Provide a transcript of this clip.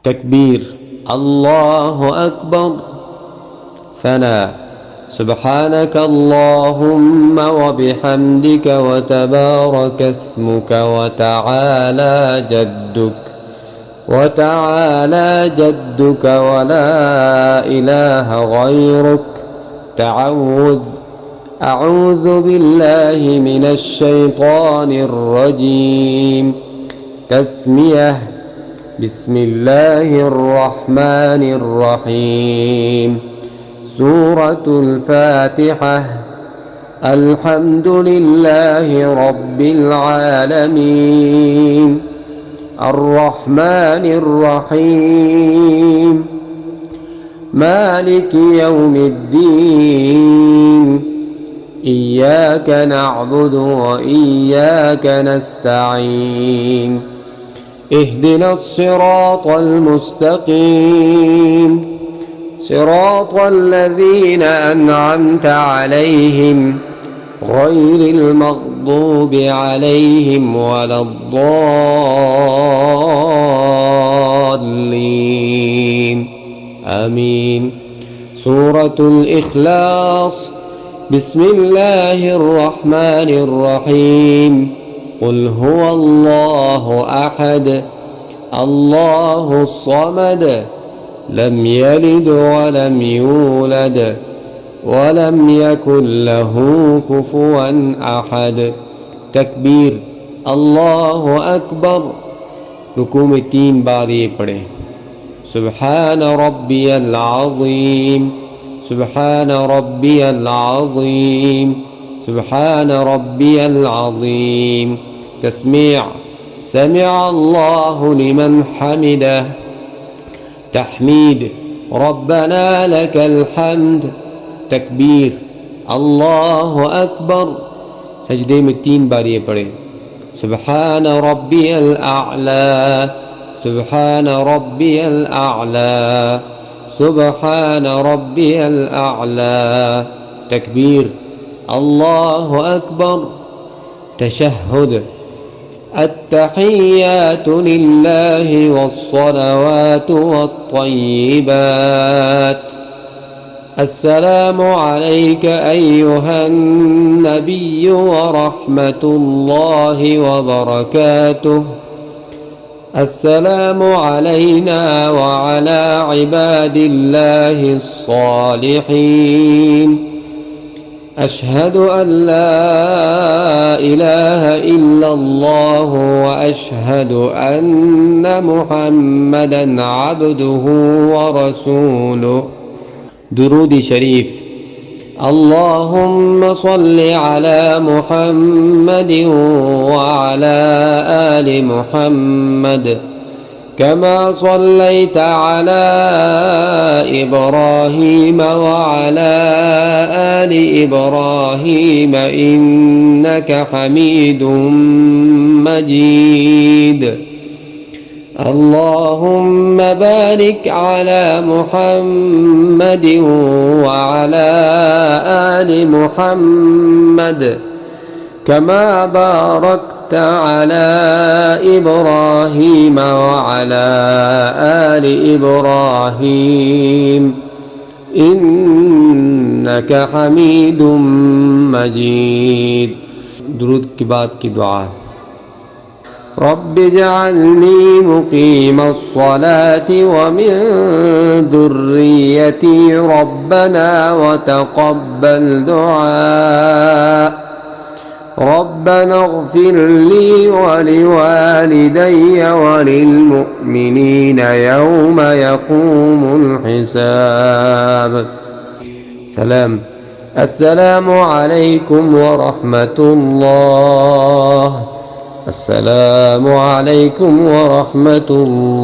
تكبير الله أكبر. ثناء سبحانك اللهم وبحمدك وتبارك اسمك وتعالى جدك ولا إله غيرك. أعوذ بالله من الشيطان الرجيم. تسمية بسم الله الرحمن الرحيم. سورة الفاتحة. الحمد لله رب العالمين الرحمن الرحيم مالك يوم الدين. إياك نعبد وإياك نستعين. اهدنا الصراط المستقيم صراط الذين أنعمت عليهم غير المغضوب عليهم ولا الضالين آمين. سورة الإخلاص. بسم الله الرحمن الرحيم. قل هو الله أحد الله الصمد لم يلد ولم يولد ولم يكن له كفوا أحد. تكبير الله أكبر. رکوع میں 3 بار یہ پڑھیں. سبحان ربي العظيم سبحان ربي العظيم سبحان ربي العظيم. تسميع سمع الله لمن حمده. تحميد ربنا لك الحمد. تکبیر اللہ اکبر. سجدے میں 3 بار یہ پڑھیں. سبحان ربی الاعلی سبحان ربی الاعلی سبحان ربی الاعلی. تکبیر اللہ اکبر. تشہد. التحيات لله والصلوات والطيبات. السلام عليك أيها النبي ورحمة الله وبركاته. السلام علينا وعلى عباد الله الصالحين. أشهد أن لا إله إلا الله وأشهد أن محمدا عبده ورسوله. درود شریف. اللهم صل على محمد وعلى آل محمد كما صليت على إبراهيم وعلى آل إبراهيم إنك حميد مجيد. اللهم بارك على محمد وعلى آل محمد كما باركت على إبراهيم وعلى آل إبراهيم إنك حميد مجيد. درود کے بعد کی دعا. رب اجعلني مقيم الصلاة ومن ذريتي ربنا وتقبل دعاء. ربنا اغفر لي ولوالدي وللمؤمنين يوم يقوم الحساب. سلام. السلام عليكم ورحمة الله. السلام عليكم ورحمة الله.